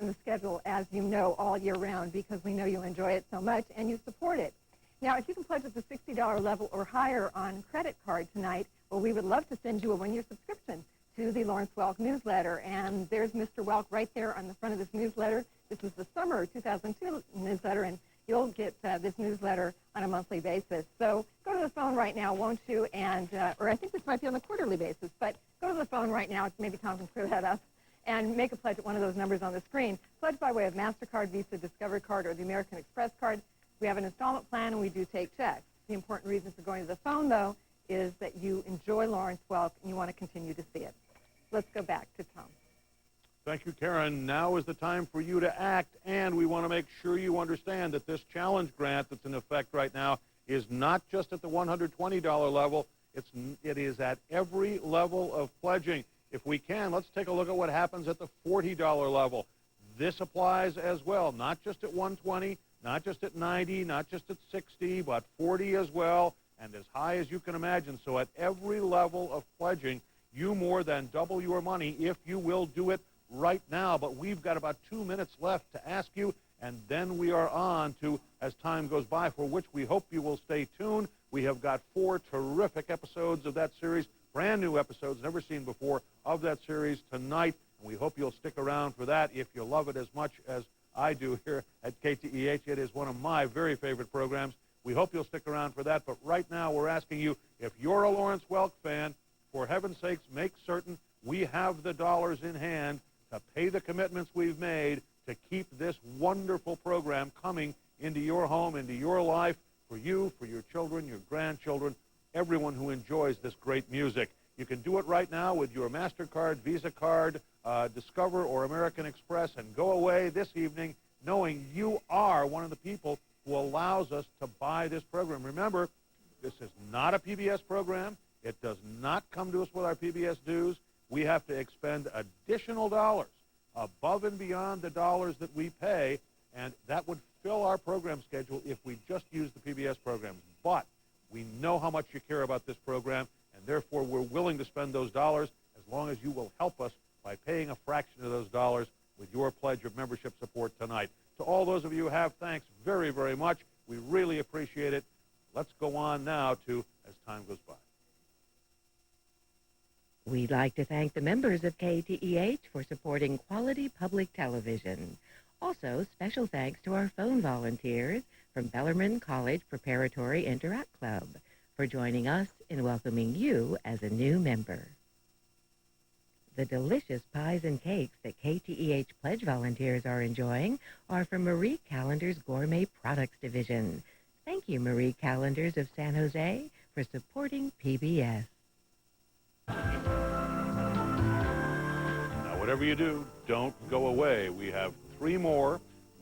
in the schedule, as you know, all year round, because we know you enjoy it so much and you support it. Now, if you can pledge at the $60 level or higher on credit card tonight, well, we would love to send you a one-year subscription to the Lawrence Welk newsletter. And there's Mr. Welk right there on the front of this newsletter. This is the summer 2002 newsletter, and you'll get this newsletter on a monthly basis. So go to the phone right now, won't you? And or I think this might be on a quarterly basis, but go to the phone right now. Maybe Tom can clear that up. And make a pledge at one of those numbers on the screen. Pledge by way of MasterCard, Visa, Discovery Card, or the American Express card. We have an installment plan, and we do take checks. The important reason for going to the phone, though, is that you enjoy Lawrence Welk and you want to continue to see it. Let's go back to Tom. Thank you, Karen. Now is the time for you to act, and we want to make sure you understand that this challenge grant that's in effect right now is not just at the $120 level. It is at every level of pledging. If we can, let's take a look at what happens at the $40 level. This applies as well, not just at 120, not just at 90, not just at 60, but 40 as well, and as high as you can imagine. So at every level of pledging, you more than double your money if you will do it right now. But we've got about 2 minutes left to ask you, and then we are on to As Time Goes By, for which we hope you will stay tuned. We have got 4 terrific episodes of that series, brand new episodes, never seen before, of that series tonight. And we hope you'll stick around for that if you love it as much as I do here at KTEH. It is one of my very favorite programs. We hope you'll stick around for that. But right now we're asking you, if you're a Lawrence Welk fan, for heaven's sakes, make certain we have the dollars in hand to pay the commitments we've made to keep this wonderful program coming into your home, into your life, for you, for your children, your grandchildren, everyone who enjoys this great music. You can do it right now with your MasterCard, Visa card, Discover, or American Express, and go away this evening knowing you are one of the people who allows us to buy this program. Remember, this is not a PBS program. It does not come to us with our PBS dues. We have to expend additional dollars above and beyond the dollars that we pay, and that would fill our program schedule if we just used the PBS programs. But we know how much you care about this program, and therefore we're willing to spend those dollars as long as you will help us by paying a fraction of those dollars with your pledge of membership support tonight. To all those of you who have, thanks very, very much. We really appreciate it. Let's go on now to As Time Goes By. We'd like to thank the members of KTEH for supporting quality public television. Also, special thanks to our phone volunteers from Bellarmine College Preparatory Interact Club for joining us in welcoming you as a new member. The delicious pies and cakes that KTEH Pledge volunteers are enjoying are from Marie Callender's Gourmet Products Division. Thank you, Marie Callender's of San Jose, for supporting PBS. Now, whatever you do, don't go away. We have 3 more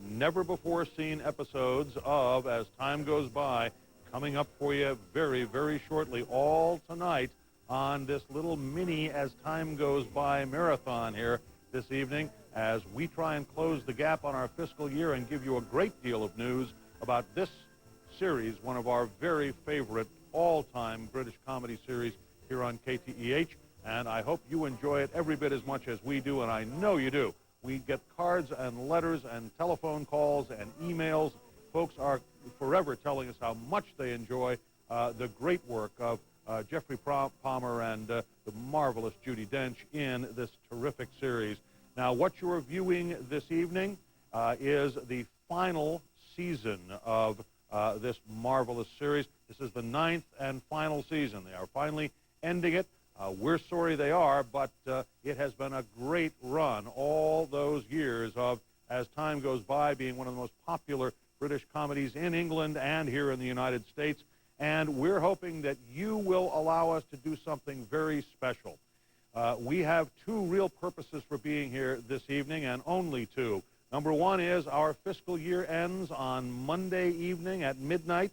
never-before-seen episodes of As Time Goes By coming up for you very, very shortly, all tonight on this little mini As Time Goes By marathon here this evening, as we try and close the gap on our fiscal year and give you a great deal of news about this series, one of our very favorite all-time British comedy series here on KTEH, and I hope you enjoy it every bit as much as we do, and I know you do. We get cards and letters and telephone calls and emails. Folks are forever telling us how much they enjoy the great work of Jeffrey Palmer and the marvelous Judi Dench in this terrific series. Now, what you're viewing this evening is the final season of this marvelous series. This is the 9th and final season. They are finally ending it. We're sorry they are, but it has been a great run all those years of As Time Goes By being one of the most popular British comedies in England and here in the United States. And we're hoping that you will allow us to do something very special. We have 2 real purposes for being here this evening, and only 2. Number 1 is our fiscal year ends on Monday evening at midnight.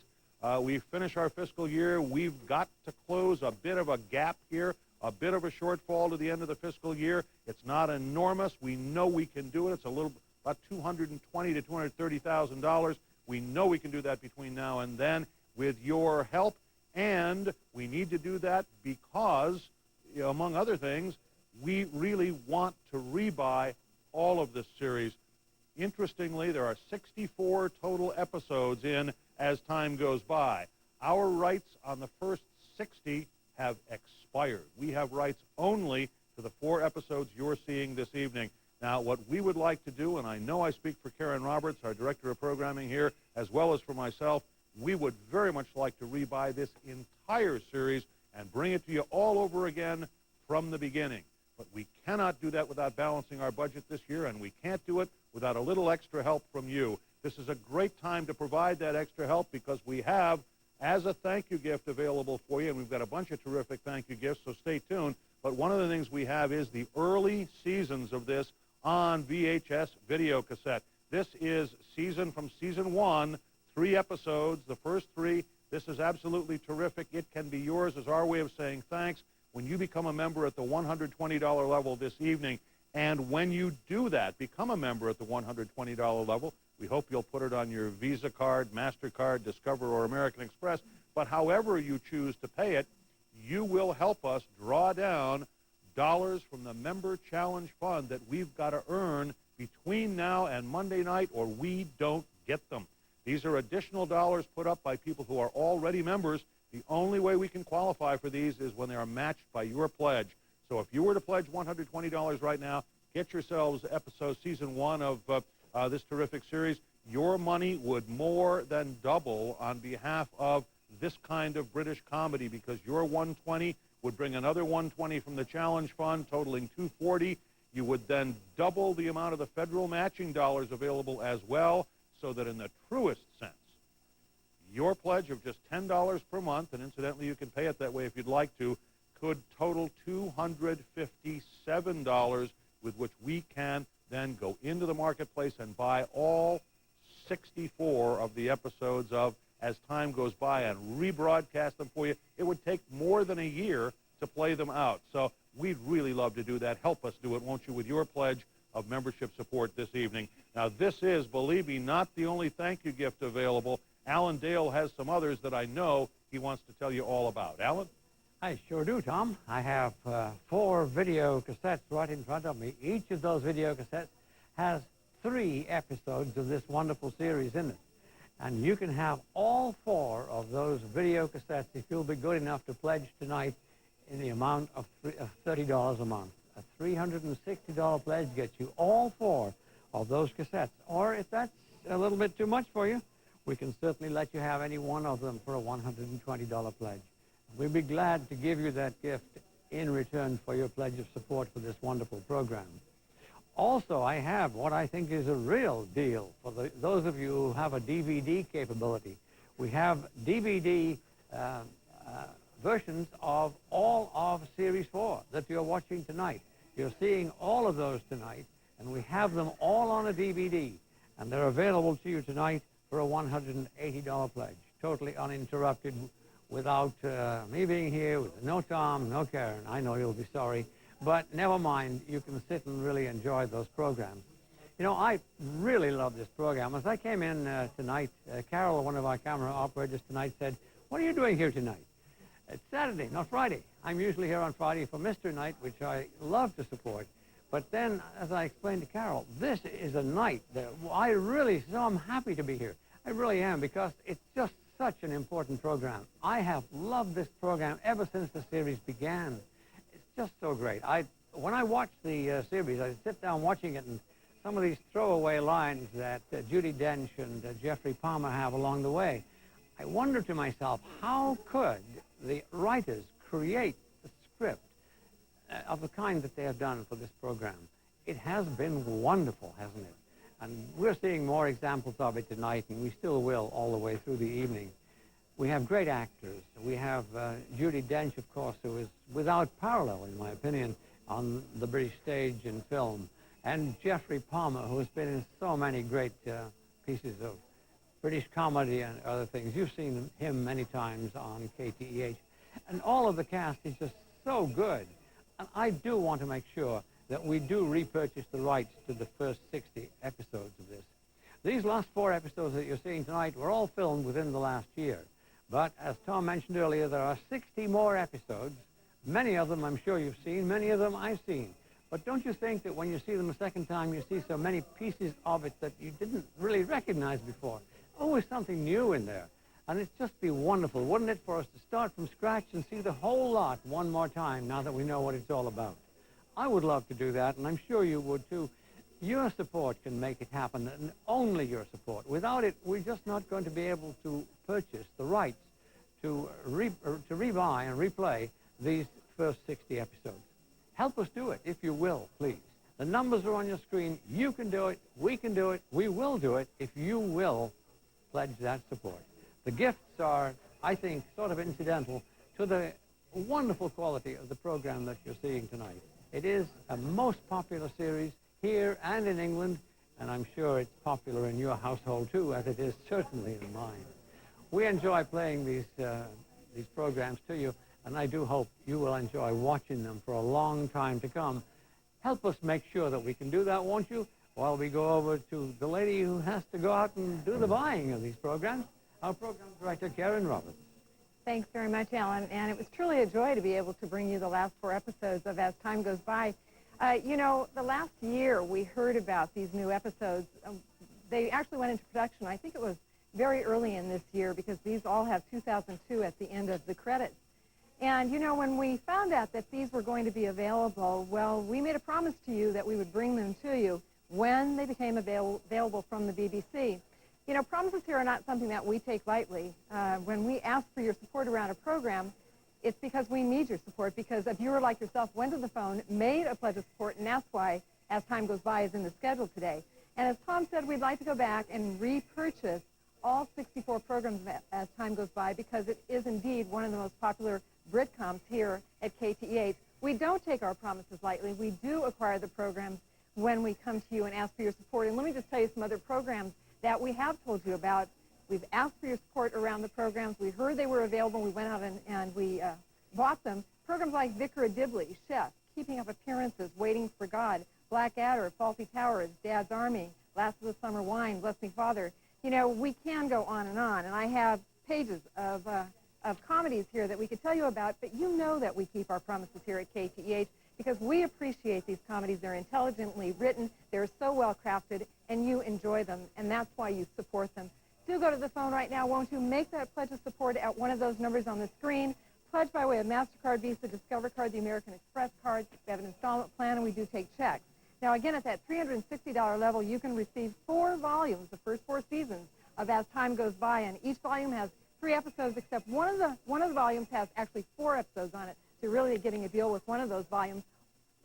We finish our fiscal year. We've got to close a bit of a gap here, a bit of a shortfall to the end of the fiscal year. It's not enormous. We know we can do it. It's a little about $220,000 to $230,000. We know we can do that between now and then with your help, and we need to do that because, you know, among other things, we really want to rebuy all of this series Interestingly, there are 64 total episodes in As Time Goes By. Our rights on the first 60 have expired. We have rights only to the 4 episodes you're seeing this evening. Now, what we would like to do, and I know I speak for Karen Roberts, our Director of Programming here, as well as for myself, we would very much like to rebuy this entire series and bring it to you all over again from the beginning. But we cannot do that without balancing our budget this year, and we can't do it without a little extra help from you. This is a great time to provide that extra help because we have, as a thank you gift, available for you, and we've got a bunch of terrific thank you gifts, so stay tuned. But one of the things we have is the early seasons of this on VHS video cassette. This is from season 1, 3 episodes, the first 3. This is absolutely terrific. It can be yours as our way of saying thanks when you become a member at the $120 level this evening. And when you do that, become a member at the $120 level, we hope you'll put it on your Visa card, MasterCard, Discover, or American Express. But however you choose to pay it, you will help us draw down dollars from the Member Challenge Fund that we've got to earn between now and Monday night, or we don't get them. These are additional dollars put up by people who are already members. The only way we can qualify for these is when they are matched by your pledge. So if you were to pledge $120 right now, get yourselves season 1 of this terrific series. Your money would more than double on behalf of this kind of British comedy, because your $120 would bring another $120 from the Challenge Fund, totaling $240. You would then double the amount of the federal matching dollars available as well, so that in the truest sense, your pledge of just $10 per month, and incidentally you can pay it that way if you'd like to, could total $257, with which we can then go into the marketplace and buy all 64 of the episodes of As Time Goes By and rebroadcast them for you. It would take more than a year to play them out. So we'd really love to do that. Help us do it, won't you, with your pledge of membership support this evening. Now, this is, believe me, not the only thank you gift available. Alan Dale has some others that I know he wants to tell you all about. Alan? I sure do, Tom. I have 4 video cassettes right in front of me. Each of those video cassettes has 3 episodes of this wonderful series in it. And you can have all 4 of those video cassettes if you'll be good enough to pledge tonight in the amount of $30 a month. A $360 pledge gets you all 4 of those cassettes. Or if that's a little bit too much for you, we can certainly let you have any one of them for a $120 pledge. We'd be glad to give you that gift in return for your pledge of support for this wonderful program. Also, I have what I think is a real deal for those of you who have a DVD capability. We have DVD versions of all of Series 4 that you're watching tonight. You're seeing all of those tonight, and we have them all on a DVD, and they're available to you tonight for a $180 pledge, totally uninterrupted, without me being here, with no Tom, no Karen. I know you'll be sorry, but never mind. You can sit and really enjoy those programs. You know, I really love this program. As I came in tonight, Carol, one of our camera operators tonight, said, "What are you doing here tonight?" It's Saturday, not Friday. I'm usually here on Friday for Mr. Night, which I love to support. But then, as I explained to Carol, this is a night that I'm happy to be here. I really am, because it's just such an important program. I have loved this program ever since the series began. It's just so great. When I watch the series, I sit down watching it, and some of these throwaway lines that Judi Dench and Jeffrey Palmer have along the way, I wonder to myself, how could the writers create the script of the kind that they have done for this program? It has been wonderful, hasn't it? And we're seeing more examples of it tonight, and we still will all the way through the evening. We have great actors. We have Judi Dench, of course, who is without parallel, in my opinion, on the British stage and film. And Jeffrey Palmer, who has been in so many great pieces of British comedy and other things. You've seen him many times on KTEH. And all of the cast is just so good. And I do want to make sure that we do repurchase the rights to the first 60 episodes of this. These last 4 episodes that you're seeing tonight were all filmed within the last year. But as Tom mentioned earlier, there are 60 more episodes. Many of them I'm sure you've seen, many of them I've seen. But don't you think that when you see them a second time, you see so many pieces of it that you didn't really recognize before? Always something new in there. And it'd just be wonderful, wouldn't it, for us to start from scratch and see the whole lot one more time now that we know what it's all about? I would love to do that, and I'm sure you would too. Your support can make it happen, and only your support. Without it, we're just not going to be able to purchase the rights to rebuy and replay these first 60 episodes. Help us do it, if you will, please. The numbers are on your screen. You can do it. We can do it. We will do it if you will pledge that support. The gifts are, I think, sort of incidental to the wonderful quality of the program that you're seeing tonight. It is a most popular series here and in England, and I'm sure it's popular in your household too, as it is certainly in mine. We enjoy playing these programs to you, and I do hope you will enjoy watching them for a long time to come. Help us make sure that we can do that, won't you? While we go over to the lady who has to go out and do the buying of these programs, our program director, Karen Roberts. Thanks very much, Alan. And it was truly a joy to be able to bring you the last 4 episodes of As Time Goes By. You know, the last year we heard about these new episodes. They actually went into production, I think it was very early in this year, because these all have 2002 at the end of the credits. And, you know, when we found out that these were going to be available, well, we made a promise to you that we would bring them to you when they became available from the BBC. You know, promises here are not something that we take lightly. When we ask for your support around a program, it's because we need your support, because a viewer like yourself went to the phone, made a pledge of support, and that's why As Time Goes By is in the schedule today. And as Tom said, we'd like to go back and repurchase all 64 programs As Time Goes By, because it is indeed one of the most popular Britcoms here at KTEH. We don't take our promises lightly. We do acquire the programs when we come to you and ask for your support. And let me just tell you some other programs that we have told you about. We've asked for your support around the programs. We heard they were available. We went out and we bought them. Programs like Vicar of Dibley, Chef, Keeping Up Appearances, Waiting for God, Blackadder, Faulty Towers, Dad's Army, Last of the Summer Wine, Bless Me Father. You know, we can go on, and I have pages of comedies here that we could tell you about, but you know that we keep our promises here at KTEH because we appreciate these comedies. They're intelligently written, they're so well crafted, and you enjoy them, and that's why you support them. Do go to the phone right now, won't you? Make that pledge of support at one of those numbers on the screen. Pledge by way of MasterCard, Visa, Discover Card, the American Express card. We have an installment plan, and we do take checks. Now, again, at that $360 level, you can receive 4 volumes, the first 4 seasons of As Time Goes By, and each volume has 3 episodes, except one of the volumes has actually 4 episodes on it, so you're really getting a deal with one of those volumes.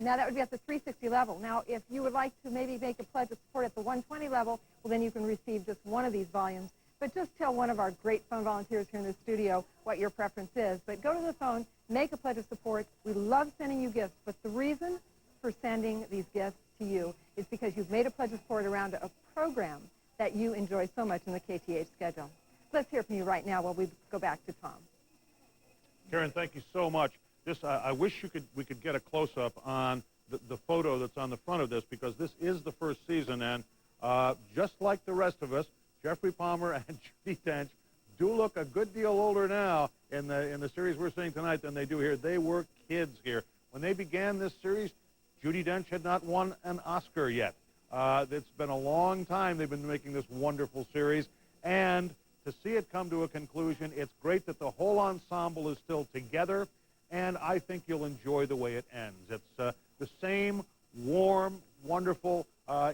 Now, that would be at the 360 level. Now, if you would like to maybe make a pledge of support at the 120 level, well, then you can receive just one of these volumes. But just tell one of our great phone volunteers here in the studio what your preference is. But go to the phone, make a pledge of support. We love sending you gifts, but the reason for sending these gifts to you is because you've made a pledge of support around a program that you enjoy so much in the KTEH schedule. Let's hear from you right now while we go back to Tom. Karen, thank you so much. I wish we could get a close-up on the photo that's on the front of this, because this is the first season, and just like the rest of us, Jeffrey Palmer and Judi Dench do look a good deal older now in the series we're seeing tonight than they do here. They were kids here. When they began this series, Judi Dench had not won an Oscar yet. It's been a long time they've been making this wonderful series, and to see it come to a conclusion, it's great that the whole ensemble is still together, and I think you'll enjoy the way it ends. It's the same warm, wonderful,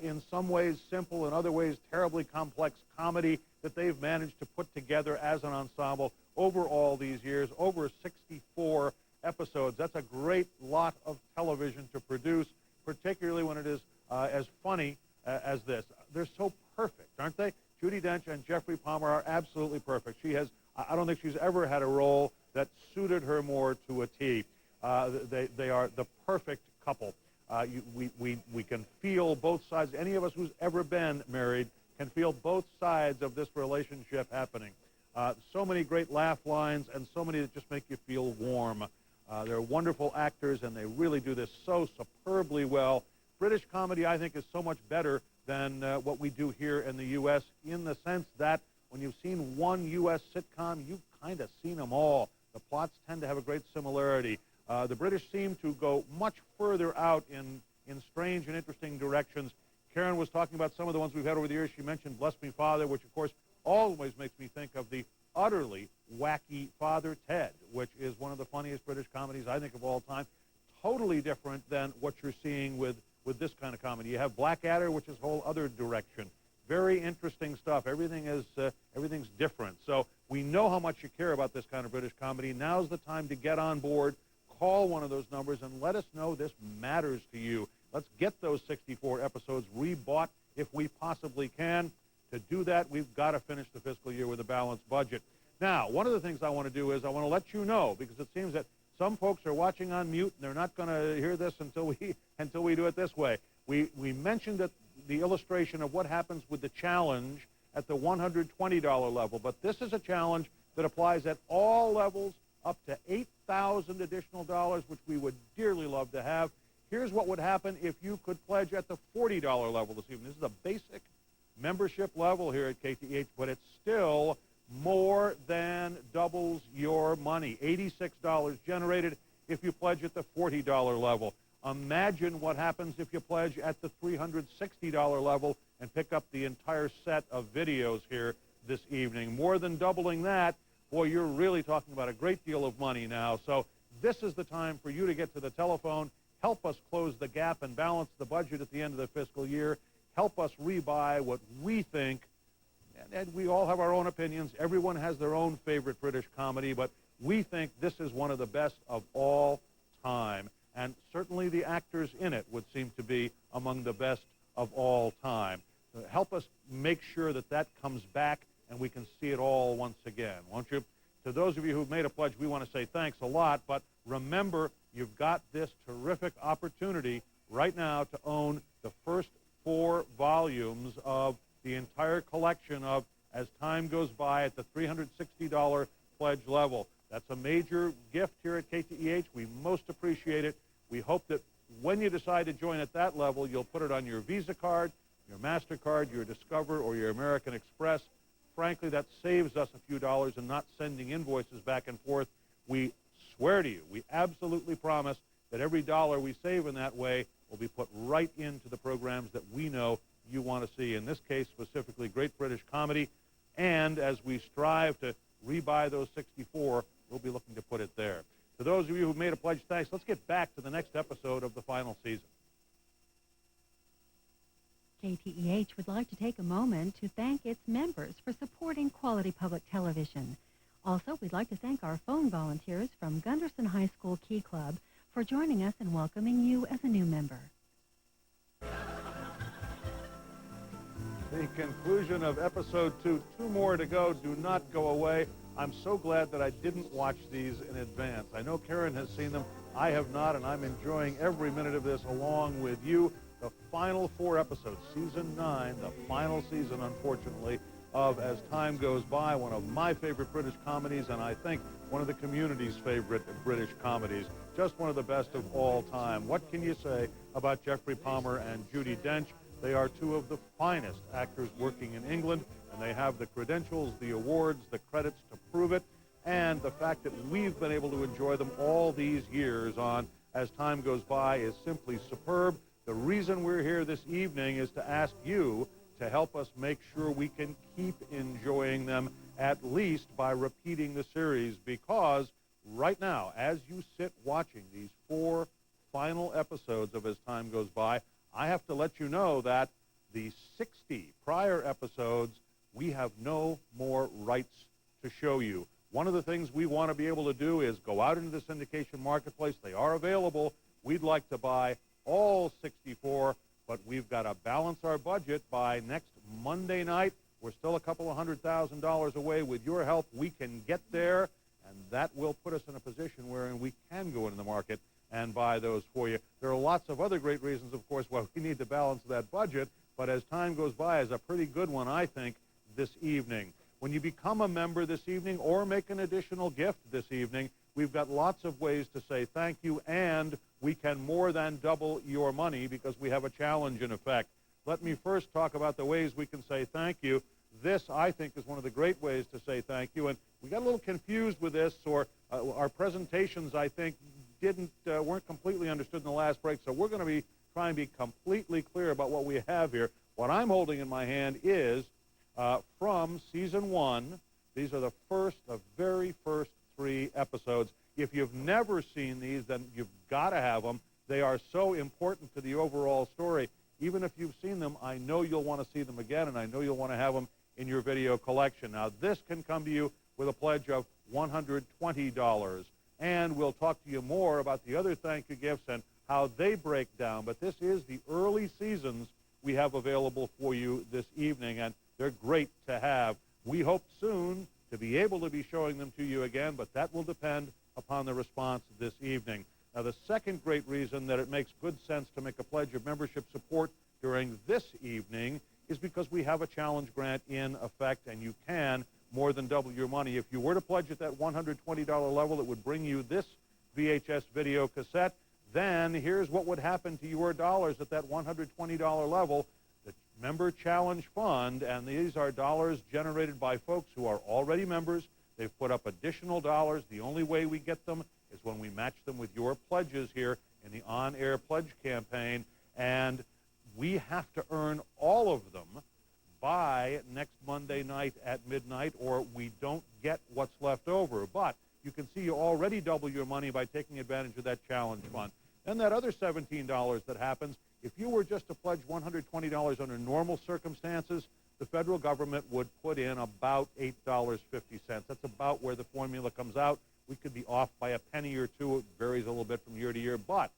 in some ways simple, in other ways terribly complex comedy that they've managed to put together as an ensemble over all these years, over 64 episodes. That's a great lot of television to produce, particularly when it is as funny as this. They're so perfect, aren't they? Judi Dench and Jeffrey Palmer are absolutely perfect. I don't think she's ever had a role that suited her more to a T. They are the perfect couple. We can feel both sides. Any of us who's ever been married can feel both sides of this relationship happening. So many great laugh lines and so many that just make you feel warm. They're wonderful actors, and they really do this so superbly well. British comedy, I think, is so much better than what we do here in the U.S. in the sense that when you've seen one U.S. sitcom, you've kind of seen them all. The plots tend to have a great similarity. The British seem to go much further out in in strange and interesting directions. Karen was talking about some of the ones we've had over the years. She mentioned Bless Me Father, which, of course, always makes me think of the utterly wacky Father Ted, which is one of the funniest British comedies, I think, of all time. Totally different than what you're seeing with this kind of comedy. You have Blackadder, which is a whole other direction. Very interesting stuff. Everything's different. So we know how much you care about this kind of British comedy. Now's the time to get on board. Call one of those numbers and let us know this matters to you. Let's get those 64 episodes rebought if we possibly can. To do that, we've got to finish the fiscal year with a balanced budget. Now, one of the things I want to do is I want to let you know, because it seems that some folks are watching on mute and they're not going to hear this until we do it this way. We mentioned that the illustration of what happens with the challenge at the $120 level, but this is a challenge that applies at all levels up to $8,000 additional dollars, which we would dearly love to have. Here's what would happen if you could pledge at the $40 level this evening. This is a basic membership level here at KTEH, but it's still more than doubles your money. $86 generated if you pledge at the $40 level. Imagine what happens if you pledge at the $360 level and pick up the entire set of videos here this evening. More than doubling that, boy, you're really talking about a great deal of money now. So this is the time for you to get to the telephone, help us close the gap and balance the budget at the end of the fiscal year, help us rebuy what we think, and we all have our own opinions. Everyone has their own favorite British comedy, but we think this is one of the best of all time. And certainly the actors in it would seem to be among the best of all time. So help us make sure that that comes back and we can see it all once again, won't you? To those of you who've made a pledge, we want to say thanks a lot, but remember, you've got this terrific opportunity right now to own the first 4 volumes of the entire collection of As Time Goes By at the $360 pledge level. That's a major gift here at KTEH. We most appreciate it. We hope that when you decide to join at that level, you'll put it on your Visa card, your MasterCard, your Discover, or your American Express. Frankly, that saves us a few dollars and not sending invoices back and forth. We swear to you, we absolutely promise that every dollar we save in that way will be put right into the programs that we know you want to see. In this case, specifically, great British comedy. And as we strive to rebuy those 64, we'll be looking to put it there. To those of you who've made a pledge, thanks. Let's get back to the next episode of the final season. KTEH would like to take a moment to thank its members for supporting quality public television. Also, we'd like to thank our phone volunteers from Gunderson High School Key Club for joining us and welcoming you as a new member. The conclusion of episode 2. 2 more to go. Do not go away. I'm so glad that I didn't watch these in advance. I know Karen has seen them. I have not, and I'm enjoying every minute of this along with you. The final 4 episodes, season 9, the final season, unfortunately, of As Time Goes By, one of my favorite British comedies, and I think one of the community's favorite British comedies. Just one of the best of all time. What can you say about Geoffrey Palmer and Judi Dench? They are 2 of the finest actors working in England, and they have the credentials, the awards, the credits to prove it, and the fact that we've been able to enjoy them all these years on As Time Goes By is simply superb. The reason we're here this evening is to ask you to help us make sure we can keep enjoying them, at least by repeating the series, because right now, as you sit watching these 4 final episodes of As Time Goes By, I have to let you know that the 60 prior episodes, we have no more rights to show you. One of the things we want to be able to do is go out into the syndication marketplace. They are available. We'd like to buy all 64, but we've got to balance our budget by next Monday night. We're still a couple of $100,000 away. With your help, we can get there, and that will put us in a position wherein we can go into the market and buy those for you. There are lots of other great reasons, of course, why we need to balance that budget, but As Time Goes By is a pretty good one, I think, this evening. When you become a member this evening or make an additional gift this evening, we've got lots of ways to say thank you, and we can more than double your money because we have a challenge in effect. Let me first talk about the ways we can say thank you. This, I think, is one of the great ways to say thank you, and we got a little confused with this, or our presentations, I think, weren't completely understood in the last break, so we're going to be try and be completely clear about what we have here. What I'm holding in my hand is from Season 1. These are the very first 3 episodes. If you've never seen these, then you've got to have them. They are so important to the overall story. Even if you've seen them, I know you'll want to see them again, and I know you'll want to have them in your video collection. Now, this can come to you with a pledge of $120. And we'll talk to you more about the other thank you gifts and how they break down. But this is the early seasons we have available for you this evening, and they're great to have. We hope soon to be able to be showing them to you again, but that will depend upon the response this evening. Now, the second great reason that it makes good sense to make a pledge of membership support during this evening is because we have a challenge grant in effect, and you can more than double your money. If you were to pledge at that $120 level, it would bring you this VHS video cassette. Then here's what would happen to your dollars at that $120 level. The Member Challenge Fund, and these are dollars generated by folks who are already members. They've put up additional dollars. The only way we get them is when we match them with your pledges here in the on-air pledge campaign, and we have to earn all of them by next Monday night at midnight, or we don't get what's left over. But you can see you already double your money by taking advantage of that challenge fund. And that other $17 that happens, if you were just to pledge $120 under normal circumstances, the federal government would put in about $8.50. That's about where the formula comes out. We could be off by a penny or two. It varies a little bit from year to year, but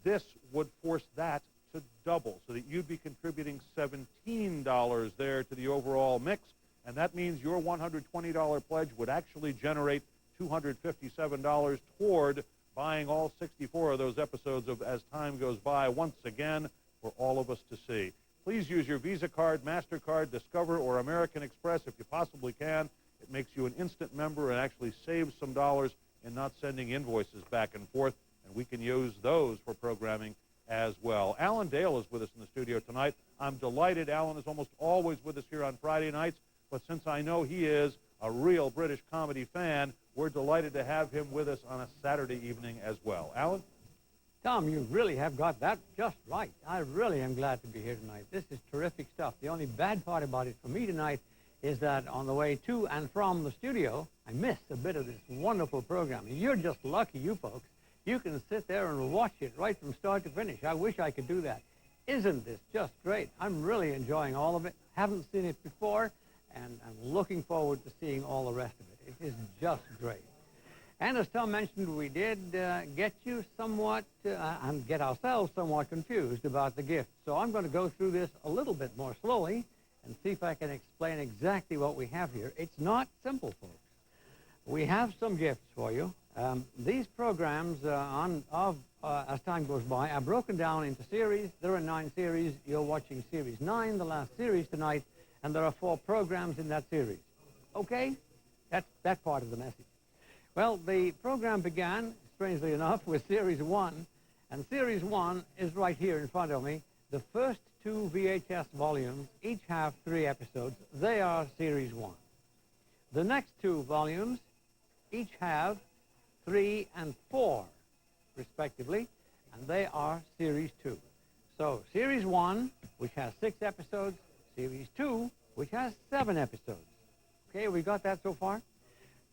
this would force that to double, so that you'd be contributing $17 there to the overall mix, and that means your $120 pledge would actually generate $257 toward buying all 64 of those episodes of As Time Goes By once again for all of us to see. Please use your Visa card, MasterCard, Discover, or American Express if you possibly can. It makes you an instant member and actually saves some dollars in not sending invoices back and forth, and we can use those for programming as well. Alan Dale is with us in the studio tonight. I'm delighted. Alan is almost always with us here on Friday nights, but since I know he is a real British comedy fan, we're delighted to have him with us on a Saturday evening as well. Alan? Tom, you really have got that just right. I really am glad to be here tonight. This is terrific stuff. The only bad part about it for me tonight is that on the way to and from the studio, I missed a bit of this wonderful program. You're just lucky, you folks. You can sit there and watch it right from start to finish. I wish I could do that. Isn't this just great? I'm really enjoying all of it. Haven't seen it before, and I'm looking forward to seeing all the rest of it. It is just great. And as Tom mentioned, we did get you somewhat, and get ourselves somewhat confused about the gifts. So I'm going to go through this a little bit more slowly and see if I can explain exactly what we have here. It's not simple, folks. We have some gifts for you. These programs As Time Goes By are broken down into series. There are 9 series. You're watching Series 9, the last series tonight, and there are 4 programs in that series. Okay? That's that part of the message. Well, the program began, strangely enough, with Series 1, and Series 1 is right here in front of me. The first 2 VHS volumes each have 3 episodes. They are Series 1. The next 2 volumes each have 3 and 4, respectively, and they are Series 2. So Series 1, which has 6 episodes, Series 2, which has 7 episodes. Okay, we got that so far?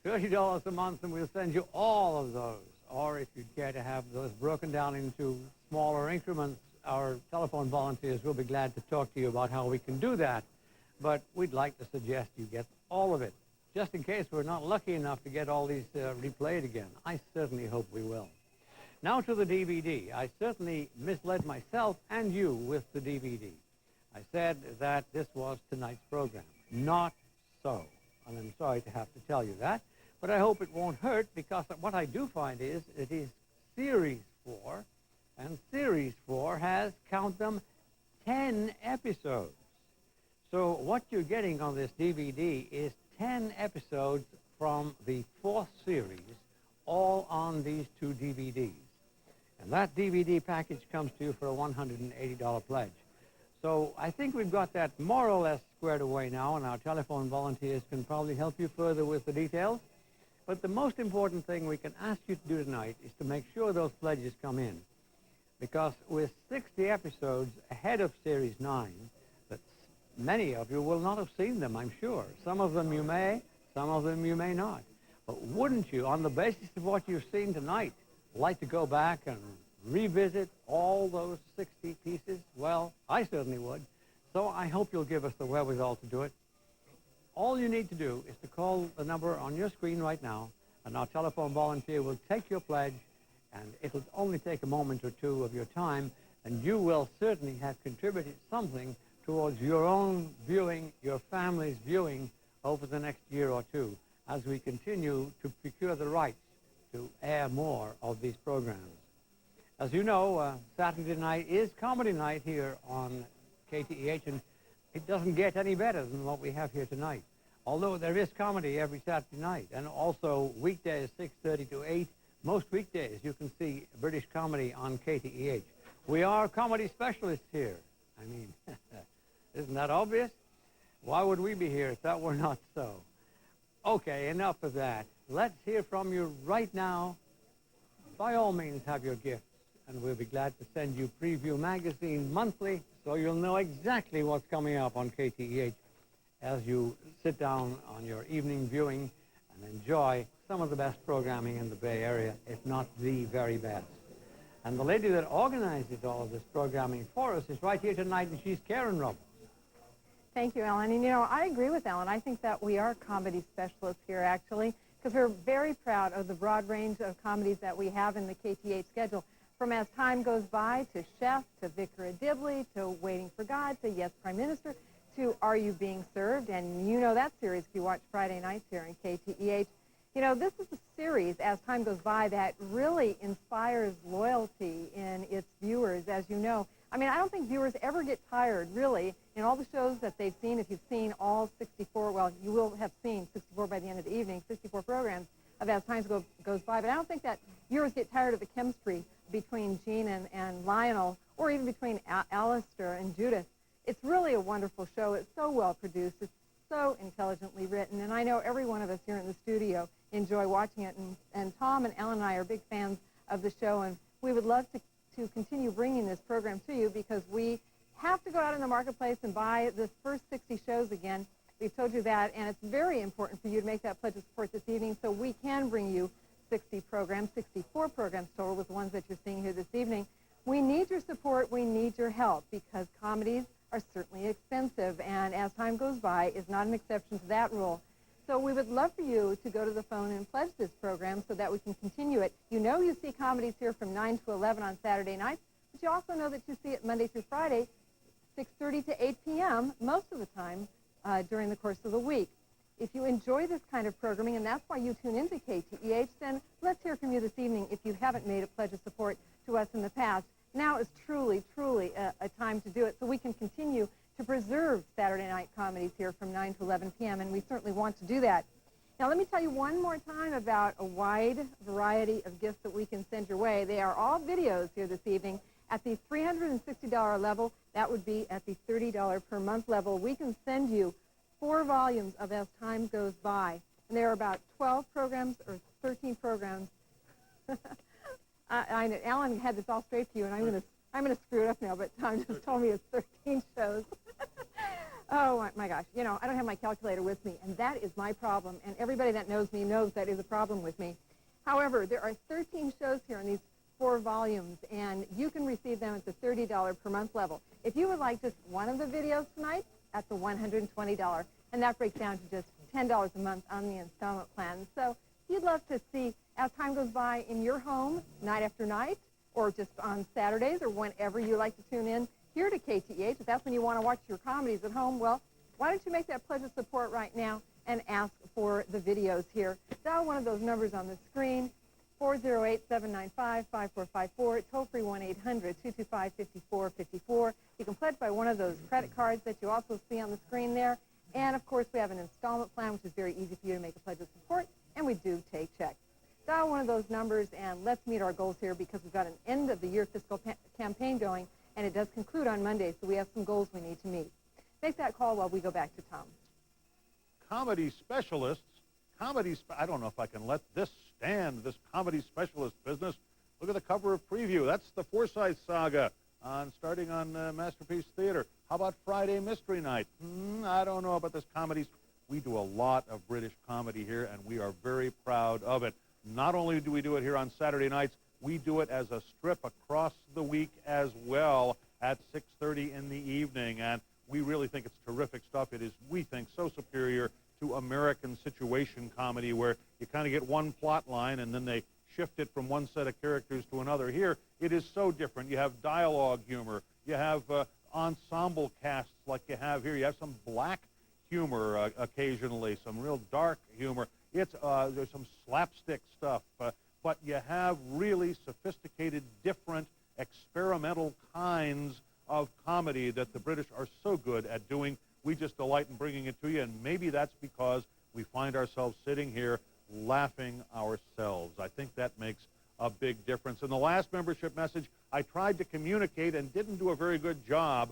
$30 a month, and we'll send you all of those. Or if you'd care to have those broken down into smaller increments, our telephone volunteers will be glad to talk to you about how we can do that. But we'd like to suggest you get all of it, just in case we're not lucky enough to get all these replayed again. I certainly hope we will. Now to the DVD. I certainly misled myself and you with the DVD. I said that this was tonight's program. Not so. And I'm sorry to have to tell you that. But I hope it won't hurt, because what I do find is it is Series 4, and Series 4 has, count them, 10 episodes. So what you're getting on this DVD is 10 episodes from the 4th series, all on these 2 DVDs. And that DVD package comes to you for a $180 pledge. So I think we've got that more or less squared away now, and our telephone volunteers can probably help you further with the details. But the most important thing we can ask you to do tonight is to make sure those pledges come in. because with 60 episodes ahead of Series 9, that many of you will not have seen them, I'm sure. Some of them you may, some of them you may not. But wouldn't you, on the basis of what you've seen tonight, like to go back and revisit all those 60 pieces? Well, I certainly would. So I hope you'll give us the wherewithal to do it. All you need to do is to call the number on your screen right now, and our telephone volunteer will take your pledge, and it'll only take a moment or two of your time, and you will certainly have contributed something towards your own viewing, your family's viewing over the next year or two, as we continue to procure the rights to air more of these programs. As you know, Saturday night is comedy night here on KTEH, and it doesn't get any better than what we have here tonight. Although there is comedy every Saturday night, and also weekdays 6:30 to 8. Most weekdays you can see British comedy on KTEH. We are comedy specialists here. I mean, isn't that obvious? Why would we be here if that were not so? Okay, enough of that. Let's hear from you right now. By all means, have your gifts, and we'll be glad to send you Preview Magazine monthly so you'll know exactly what's coming up on KTEH as you sit down on your evening viewing and enjoy some of the best programming in the Bay Area, if not the very best. And the lady that organizes all of this programming for us is right here tonight, and she's Karen Rubb. Thank you, Ellen. And, you know, I agree with Ellen. I think that we are comedy specialists here, actually, because we're very proud of the broad range of comedies that we have in the KTEH schedule, from As Time Goes By to Chef to Vicar of Dibley to Waiting for God to Yes, Prime Minister to Are You Being Served? And you know that series if you watch Friday nights here in KTEH. You know, this is a series, As Time Goes By, that really inspires loyalty in its viewers, as you know. I mean, I don't think viewers ever get tired, really, in all the shows that they've seen. If you've seen all 64, well, you will have seen 64 by the end of the evening, 64 programs of As Time Goes By. But I don't think that viewers get tired of the chemistry between Gene and Lionel, or even between Alistair and Judith. It's really a wonderful show. It's so well produced. It's so intelligently written. And I know every one of us here in the studio enjoy watching it. And Tom and Ellen and I are big fans of the show. And we would love to continue bringing this program to you, because we have to go out in the marketplace and buy this first 60 shows again. We've told you that. And it's very important for you to make that pledge of support this evening so we can bring you 60 programs, 64 programs total with the ones that you're seeing here this evening. We need your support. We need your help, because comedies are certainly expensive, and As Time Goes By is not an exception to that rule. So we would love for you to go to the phone and pledge this program so that we can continue it. You know you see comedies here from 9 to 11 on Saturday nights, but you also know that you see it Monday through Friday, 6:30 to 8 p.m. most of the time during the course of the week. If you enjoy this kind of programming, and that's why you tune into KTEH, then let's hear from you this evening if you haven't made a pledge of support to us in the past. Now is truly, truly a time to do it, so we can continue to preserve Saturday night comedies here from 9 to 11 p.m., and we certainly want to do that. Now, let me tell you one more time about a wide variety of gifts that we can send your way. They are all videos here this evening. At the $360 level, that would be at the $30 per month level. We can send you 4 volumes of As Time Goes By, and there are about 12 programs or 13 programs. I know Alan had this all straight to you, and I'm gonna screw it up now. But Tom just told me it's 13 shows. Oh my gosh! You know, I don't have my calculator with me, and that is my problem. And everybody that knows me knows that is a problem with me. However, there are 13 shows here in these 4 volumes, and you can receive them at the $30 per month level. If you would like just one of the videos tonight, at the $120, and that breaks down to just $10 a month on the installment plan. So if you'd love to see As Time Goes By in your home night after night, or just on Saturdays, or whenever you like to tune in here to KTEH, if that's when you want to watch your comedies at home, well, why don't you make that pledge of support right now and ask for the videos here. Dial one of those numbers on the screen, 408-795-5454, toll-free 1-800-225-5454. You can pledge by one of those credit cards that you also see on the screen there. And, of course, we have an installment plan, which is very easy for you to make a pledge of support, and we do take checks. Dial one of those numbers, and let's meet our goals here, because we've got an end-of-the-year fiscal campaign going, and it does conclude on Monday, so we have some goals we need to meet. Make that call while we go back to Tom. Comedy specialists, I don't know if I can let this stand, this comedy specialist business. Look at the cover of Preview. That's the Forsyth Saga starting on Masterpiece Theater. How about Friday Mystery Night? I don't know about this comedy. We do a lot of British comedy here, and we are very proud of it. Not only do we do it here on Saturday nights, we do it as a strip across the week as well at 6:30 in the evening, and we really think it's terrific stuff. It is, we think, so superior to American situation comedy where you kind of get one plot line and then they shift it from one set of characters to another. Here, it is so different. You have dialogue humor. You have ensemble casts like you have here. You have some black humor occasionally, some real dark humor. There's some slapstick stuff, but you have really sophisticated, different, experimental kinds of comedy that the British are so good at doing. We just delight in bringing it to you, and maybe that's because we find ourselves sitting here laughing ourselves. I think that makes a big difference. In the last membership message, I tried to communicate and didn't do a very good job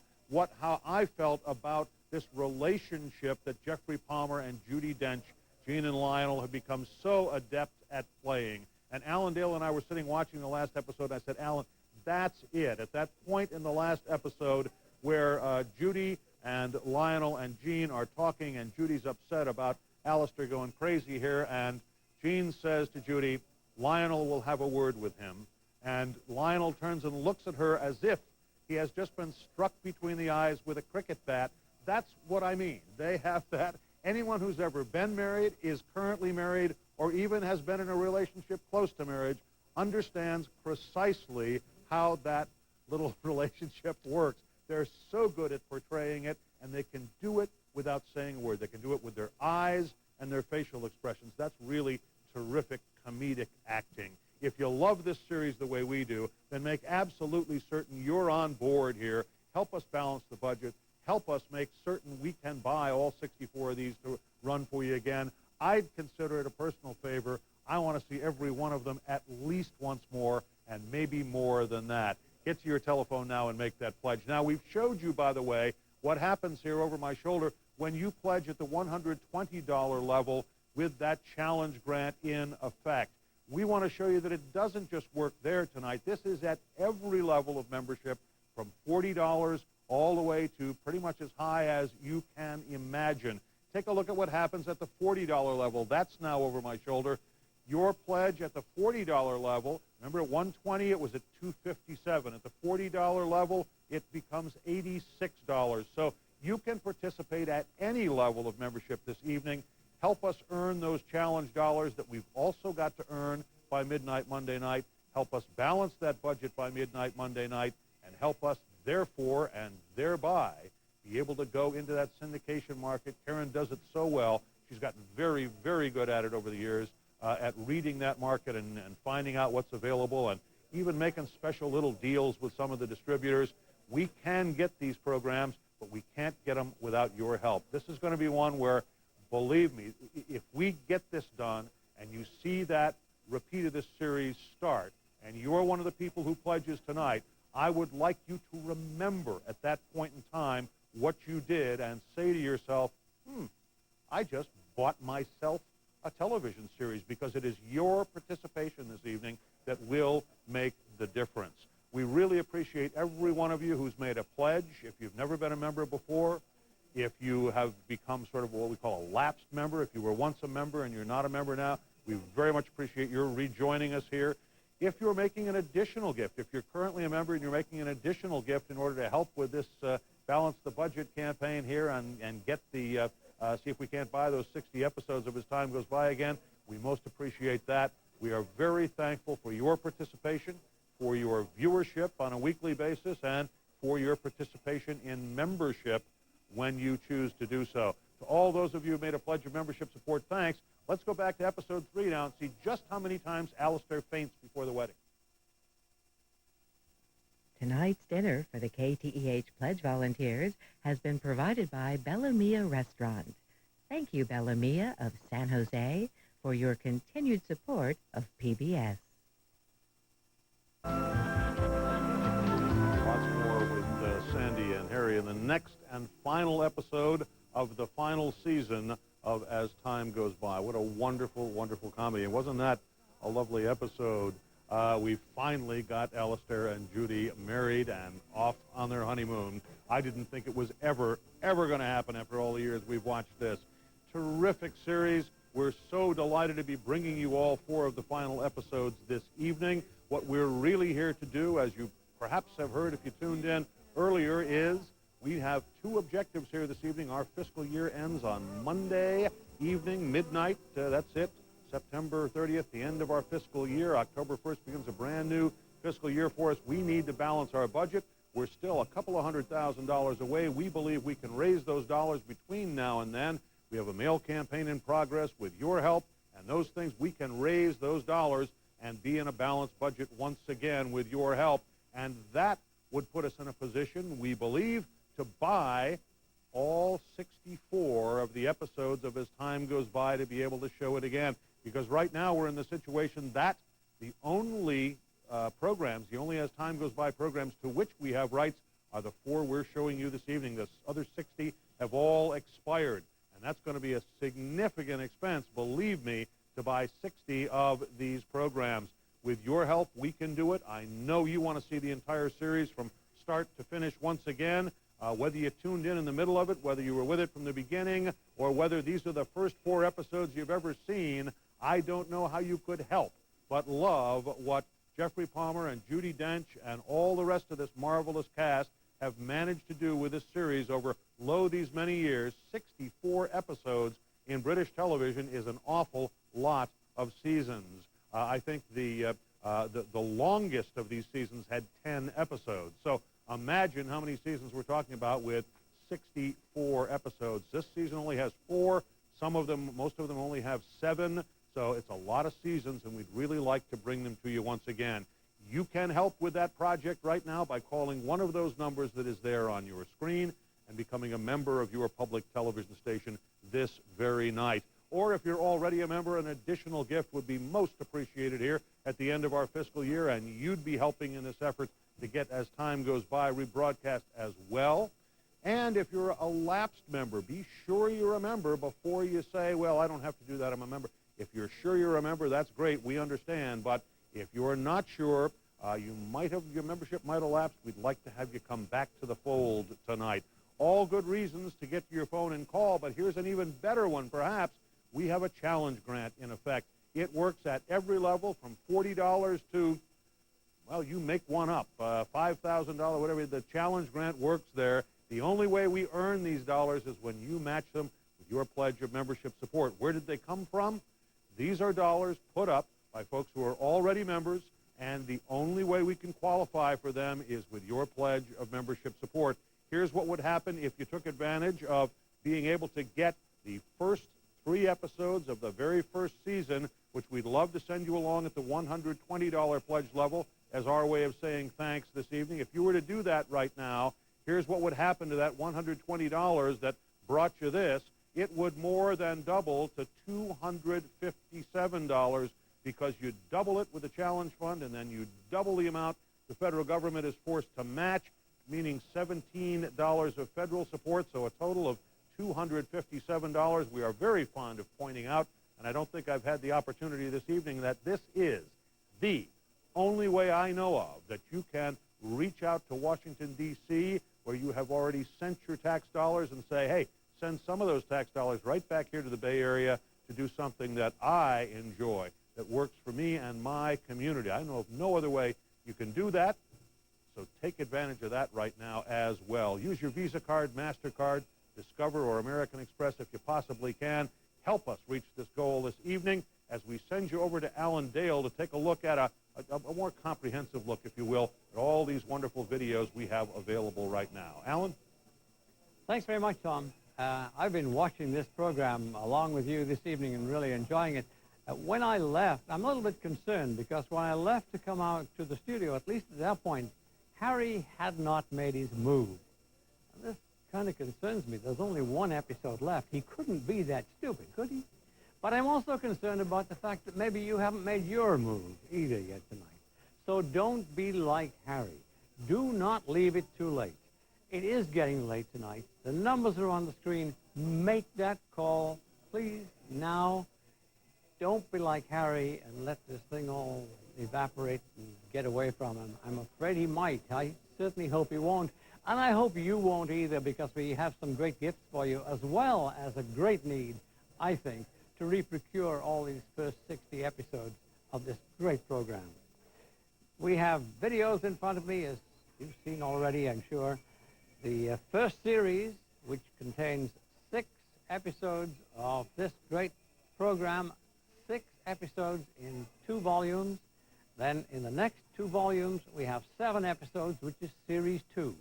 how I felt about this relationship that Jeffrey Palmer and Judi Dench, Gene and Lionel, have become so adept at playing. And Alan Dale and I were sitting watching the last episode, and I said, Alan, that's it. At that point in the last episode where Judi and Lionel and Gene are talking, and Judy's upset about Alistair going crazy here, and Gene says to Judi, Lionel will have a word with him. And Lionel turns and looks at her as if he has just been struck between the eyes with a cricket bat. That's what I mean. They have that. Anyone who's ever been married, is currently married, or even has been in a relationship close to marriage understands precisely how that little relationship works. They're so good at portraying it, and they can do it without saying a word. They can do it with their eyes and their facial expressions. That's really terrific comedic acting. If you love this series the way we do, then make absolutely certain you're on board here. Help us balance the budget. Help us make certain we can buy all 64 of these to run for you again. I'd consider it a personal favor. I want to see every one of them at least once more, and maybe more than that. Get to your telephone now and make that pledge. Now, we've showed you, by the way, what happens here over my shoulder when you pledge at the $120 level with that challenge grant in effect. We want to show you that it doesn't just work there tonight. This is at every level of membership, from $40 all the way to pretty much as high as you can imagine. Take a look at what happens at the $40 level. That's now over my shoulder. Your pledge at the $40 level, remember at $120 it was at $257. At the $40 level, it becomes $86. So you can participate at any level of membership this evening. Help us earn those challenge dollars that we've also got to earn by midnight Monday night. Help us balance that budget by midnight Monday night, and help us, therefore, and thereby, be able to go into that syndication market. Karen does it so well. She's gotten very, very good at it over the years, at reading that market and finding out what's available, and even making special little deals with some of the distributors. We can get these programs, but we can't get them without your help. This is going to be one where, believe me, if we get this done and you see that repeat of this series start, and you're one of the people who pledges tonight, I would like you to remember at that point in time what you did and say to yourself, I just bought myself a television series, because it is your participation this evening that will make the difference. We really appreciate every one of you who's made a pledge. If you've never been a member before, if you have become sort of what we call a lapsed member, if you were once a member and you're not a member now, we very much appreciate your rejoining us here. If you're making an additional gift, if you're currently a member and you're making an additional gift in order to help with this Balance the Budget campaign here and get the, see if we can't buy those 60 episodes of As Time Goes By again, we most appreciate that. We are very thankful for your participation, for your viewership on a weekly basis, and for your participation in membership when you choose to do so. To all those of you who made a pledge of membership support, thanks. Let's go back to episode 3 now and see just how many times Alistair faints before the wedding. Tonight's dinner for the KTEH Pledge volunteers has been provided by Bella Mia Restaurant. Thank you, Bella Mia of San Jose, for your continued support of PBS. Lots more with Sandy and Harry in the next and final episode of the final season of As Time Goes By. What a wonderful, wonderful comedy. And wasn't that a lovely episode? We finally got Alistair and Judy married and off on their honeymoon. I didn't think it was ever going to happen after all the years we've watched this. Terrific series. We're so delighted to be bringing you all 4 of the final episodes this evening. What we're really here to do, as you perhaps have heard if you tuned in earlier, is we have 2 objectives here this evening. Our fiscal year ends on Monday evening, midnight. That's it. September 30th, the end of our fiscal year. October 1st begins a brand new fiscal year for us. We need to balance our budget. We're still a couple of $100,000 away. We believe we can raise those dollars between now and then. We have a mail campaign in progress. With your help and those things, we can raise those dollars and be in a balanced budget once again with your help. And that would put us in a position, we believe, to buy all 64 of the episodes of As Time Goes By to be able to show it again. Because right now we're in the situation that the only programs, the only As Time Goes By programs to which we have rights are the 4 we're showing you this evening. The other 60 have all expired. And that's going to be a significant expense, believe me, to buy 60 of these programs. With your help, we can do it. I know you want to see the entire series from start to finish once again. Whether you tuned in the middle of it, whether you were with it from the beginning, or whether these are the first 4 episodes you've ever seen, I don't know how you could help but love what Jeffrey Palmer and Judi Dench and all the rest of this marvelous cast have managed to do with this series over, lo, these many years. 64 episodes in British television is an awful lot of seasons. I think the longest of these seasons had 10 episodes. So imagine how many seasons we're talking about with 64 episodes. This season only has 4. Some of them, most of them only have 7. So it's a lot of seasons, and we'd really like to bring them to you once again. You can help with that project right now by calling one of those numbers that is there on your screen and becoming a member of your public television station this very night. Or if you're already a member, an additional gift would be most appreciated here at the end of our fiscal year, and you'd be helping in this effort to get As Time Goes By rebroadcast as well. And if you're a lapsed member, be sure you're a member before you say, well, I don't have to do that, I'm a member. If you're sure you're a member, that's great, we understand. But if you're not sure, your membership might have lapsed. We'd like to have you come back to the fold tonight. All good reasons to get to your phone and call, but here's an even better one, perhaps. We have a challenge grant in effect. It works at every level from $40 to, well, you make one up, $5,000, whatever. The challenge grant works there. The only way we earn these dollars is when you match them with your pledge of membership support. Where did they come from? These are dollars put up by folks who are already members, and the only way we can qualify for them is with your pledge of membership support. Here's what would happen if you took advantage of being able to get the first 3 episodes of the very first season, which we'd love to send you along at the $120 pledge level as our way of saying thanks this evening. If you were to do that right now, here's what would happen to that $120 that brought you this. It would more than double to $257 because you double it with the challenge fund, and then you double the amount the federal government is forced to match, meaning $17 of federal support, so a total of $257. We are very fond of pointing out, and I don't think I've had the opportunity this evening, that this is the only way I know of that you can reach out to Washington, D.C., where you have already sent your tax dollars and say, hey, send some of those tax dollars right back here to the Bay Area to do something that I enjoy, that works for me and my community. I know of no other way you can do that, so take advantage of that right now as well. Use your Visa card, MasterCard, Discover, or American Express if you possibly can. Help us reach this goal this evening as we send you over to Alan Dale to take a look at a more comprehensive look, if you will, at all these wonderful videos we have available right now. Alan? Thanks very much, Tom. I've been watching this program along with you this evening and really enjoying it. When I left, I'm a little bit concerned because when I left to come out to the studio, at least at that point, Harry had not made his move. And this kind of concerns me. There's only 1 episode left. He couldn't be that stupid, could he? But I'm also concerned about the fact that maybe you haven't made your move either yet tonight. So don't be like Harry. Do not leave it too late. It is getting late tonight. The numbers are on the screen. Make that call, please, now. Don't be like Harry and let this thing all evaporate and get away from him. I'm afraid he might. I certainly hope he won't. And I hope you won't either, because we have some great gifts for you, as well as a great need, I think, to re-procure all these first 60 episodes of this great program. We have videos in front of me, as you've seen already, I'm sure. The first series, which contains 6 episodes of this great program, 6 episodes in 2 volumes. Then in the next 2 volumes, we have 7 episodes, which is Series 2.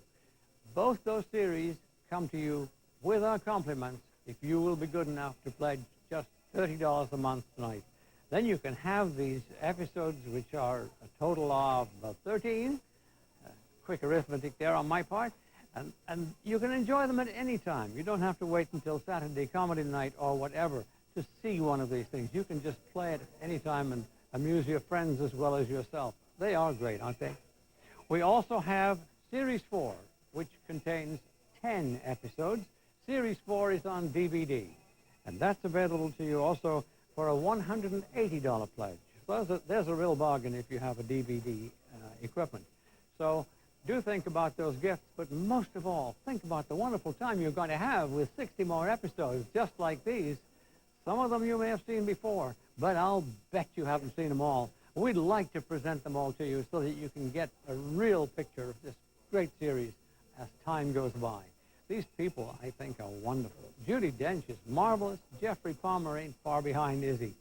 Both those series come to you with our compliments if you will be good enough to pledge just $30 a month tonight. Then you can have these episodes, which are a total of 13. Quick arithmetic there on my part. And you can enjoy them at any time. You don't have to wait until Saturday comedy night or whatever to see one of these things. You can just play it at any time and amuse your friends as well as yourself. They are great, aren't they? We also have Series 4, which contains 10 episodes. Series 4 is on DVD, and that's available to you also for a $180 pledge. So there's a real bargain if you have a DVD equipment. So do think about those gifts, but most of all, think about the wonderful time you're going to have with 60 more episodes just like these. Some of them you may have seen before, but I'll bet you haven't seen them all. We'd like to present them all to you so that you can get a real picture of this great series as time goes by. These people, I think, are wonderful. Judi Dench is marvelous. Jeffrey Palmer ain't far behind, is he?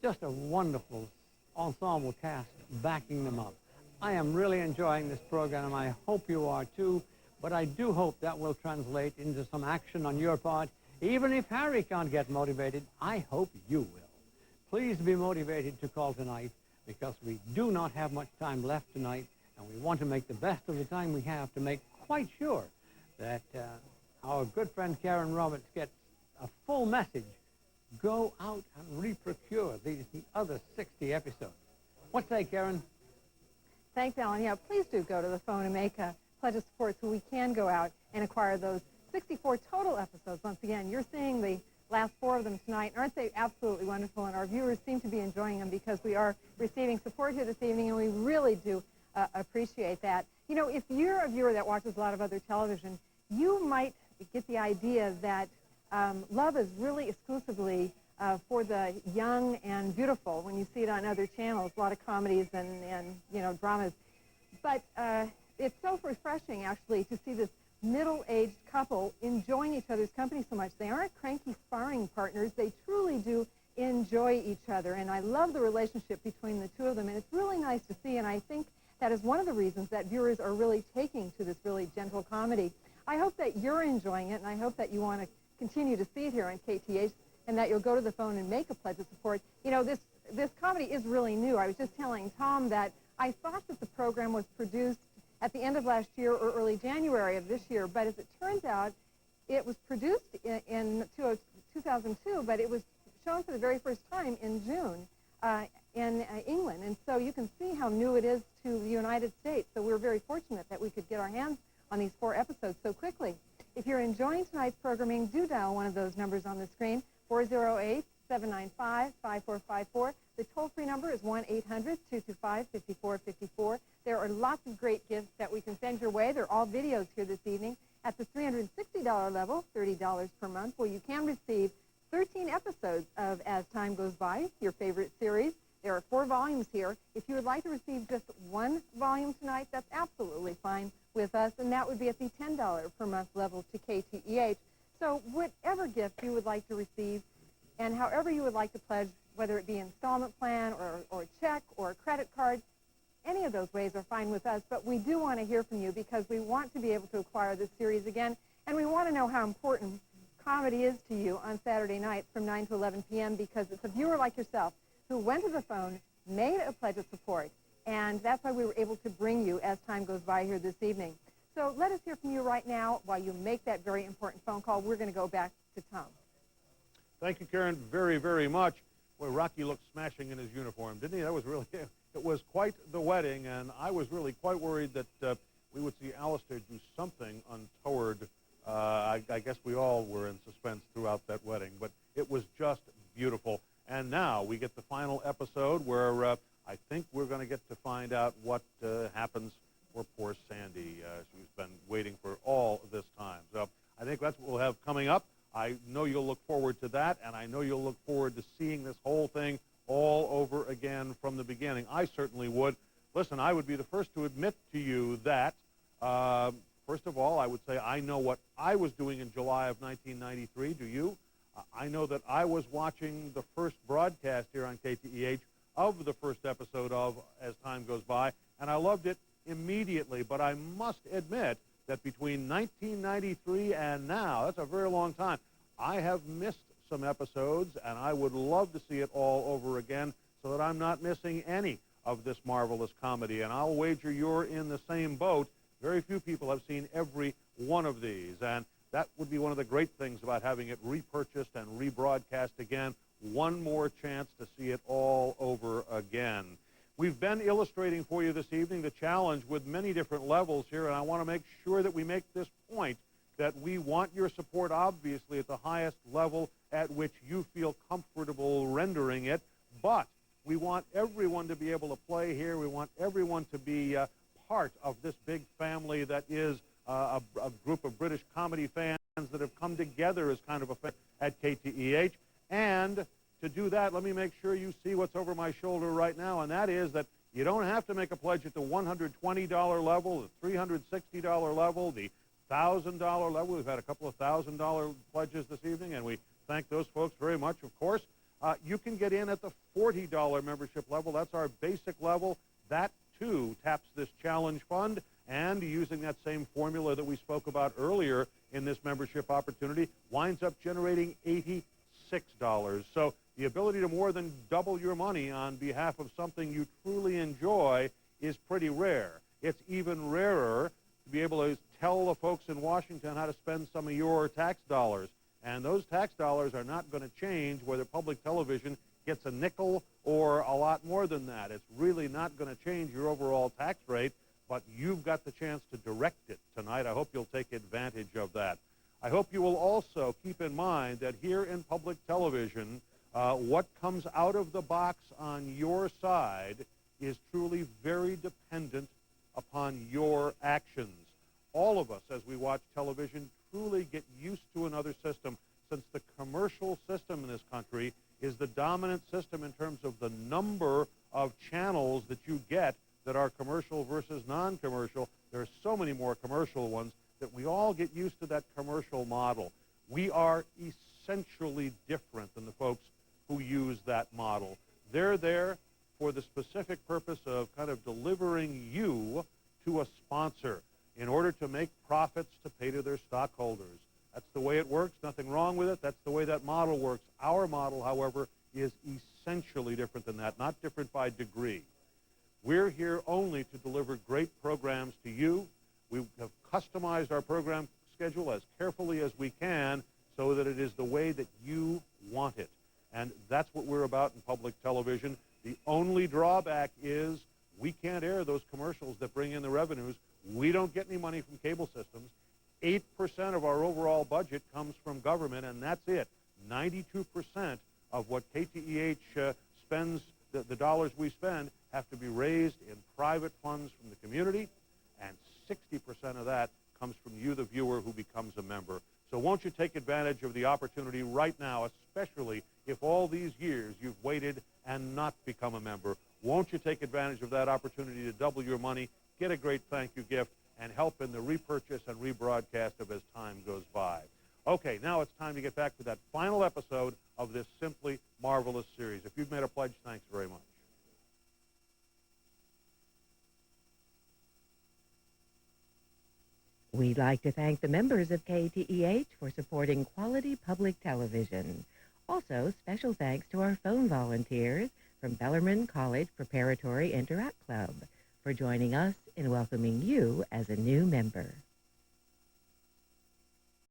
Just a wonderful ensemble cast backing them up. I am really enjoying this program, and I hope you are too, but I do hope that will translate into some action on your part. Even if Harry can't get motivated, I hope you will. Please be motivated to call tonight, because we do not have much time left tonight, and we want to make the best of the time we have to make quite sure that our good friend Karen Roberts gets a full message. Go out and re-procure the other 60 episodes. What say, Karen? Thanks, Alan. Yeah, please do go to the phone and make a pledge of support so we can go out and acquire those 64 total episodes. Once again, you're seeing the last 4 of them tonight. Aren't they absolutely wonderful? And our viewers seem to be enjoying them because we are receiving support here this evening, and we really do appreciate that. You know, if you're a viewer that watches a lot of other television, you might get the idea that love is really exclusively for the young and beautiful when you see it on other channels, a lot of comedies and you know, dramas. But it's so refreshing, actually, to see this middle-aged couple enjoying each other's company so much. They aren't cranky sparring partners. They truly do enjoy each other, and I love the relationship between the two of them, and it's really nice to see, and I think that is one of the reasons that viewers are really taking to this really gentle comedy. I hope that you're enjoying it, and I hope that you want to continue to see it here on KTEH, and that you'll go to the phone and make a pledge of support. You know, this comedy is really new. I was just telling Tom that I thought that the program was produced at the end of last year or early January of this year, but as it turns out, it was produced in 2002, but it was shown for the very first time in June in England, and so you can see how new it is to the United States. So we're very fortunate that we could get our hands on these 4 episodes so quickly. If you're enjoying tonight's programming, do dial one of those numbers on the screen, 408-795-5454. The toll-free number is 1-800-225-5454. There are lots of great gifts that we can send your way. They're all videos here this evening. At the $360 level, $30 per month, well, you can receive 13 episodes of As Time Goes By, your favorite series. There are 4 volumes here. If you would like to receive just 1 volume tonight, that's absolutely fine with us, and that would be at the $10 per month level to KTEH. So whatever gift you would like to receive, and however you would like to pledge, whether it be installment plan or a check or a credit card, any of those ways are fine with us, but we do want to hear from you because we want to be able to acquire this series again, and we want to know how important comedy is to you on Saturday nights from 9 to 11 p.m. because it's a viewer like yourself who went to the phone, made a pledge of support, and that's why we were able to bring you As Time Goes By here this evening. So let us hear from you right now while you make that very important phone call. We're going to go back to Tom. Thank you, Karen, very, very much. Boy, Rocky looked smashing in his uniform, didn't he? That was really, it was quite the wedding, and I was really quite worried that we would see Alistair do something untoward. I guess we all were in suspense throughout that wedding, but it was just beautiful. And now we get the final episode where I think we're going to get find out what happens for poor Sandy. She's been waiting for all this time. So I think that's what we'll have coming up. I know you'll look forward to that, and I know you'll look forward to seeing this whole thing all over again from the beginning. I certainly would. Listen, I would be the first to admit to you that, first of all, I would say I know what I was doing in July of 1993. Do you? I know that I was watching the first broadcast here on KTEH of the first episode of As Time Goes By, and I loved it immediately. But I must admit that between 1993 and now, that's a very long time, I have missed some episodes, and I would love to see it all over again so that I'm not missing any of this marvelous comedy. And I'll wager you're in the same boat. Very few people have seen every one of these, and that would be one of the great things about having it repurchased and rebroadcast again. One more chance to see it all over again. We've been illustrating for you this evening the challenge with many different levels here, and I want to make sure that we make this point that we want your support, obviously, at the highest level at which you feel comfortable rendering it, but we want everyone to be able to play here. We want everyone to be part of this big family that is a group of British comedy fans that have come together as kind of a fan at KTEH. And to do that, let me make sure you see what's over my shoulder right now, and that is that you don't have to make a pledge at the $120 level, the $360 level, the $1,000 level. We've had a couple of $1,000 pledges this evening, and we thank those folks very much, of course. You can get in at the $40 membership level. That's our basic level. That, too, taps this challenge fund, and using that same formula that we spoke about earlier in this membership opportunity, winds up generating $86. So the ability to more than double your money on behalf of something you truly enjoy is pretty rare. It's even rarer to be able to tell the folks in Washington how to spend some of your tax dollars. And those tax dollars are not going to change whether public television gets a nickel or a lot more than that. It's really not going to change your overall tax rate, but you've got the chance to direct it tonight. I hope you'll take advantage of that. I hope you will also keep in mind that here in public television, what comes out of the box on your side is truly very dependent upon your actions. All of us, as we watch television, truly get used to another system, since the commercial system in this country is the dominant system in terms of the number of channels that you get that are commercial versus non-commercial. There are so many more commercial ones that we all get used to that commercial model. We are essentially different than the folks who use that model. They're there for the specific purpose of kind of delivering you to a sponsor in order to make profits to pay to their stockholders. That's the way it works. Nothing wrong with it. That's the way that model works. Our model, however, is essentially different than that, not different by degree. We're here only to deliver great programs to you. We have customized our program schedule as carefully as we can so that it is the way that you want it. And that's what we're about in public television. The only drawback is we can't air those commercials that bring in the revenues. We don't get any money from cable systems. 8% of our overall budget comes from government, and that's it. 92% of what KTEH spends, the dollars we spend, have to be raised in private funds from the community, and 60% of that comes from you, the viewer, who becomes a member. So won't you take advantage of the opportunity right now, especially if all these years you've waited and not become a member. Won't you take advantage of that opportunity to double your money, get a great thank you gift, and help in the repurchase and rebroadcast of As Time Goes By. Okay, now it's time to get back to that final episode of this simply marvelous series. If you've made a pledge, thanks very much. We'd like to thank the members of KTEH for supporting quality public television. Also, special thanks to our phone volunteers from Bellarmine College Preparatory Interact Club for joining us in welcoming you as a new member.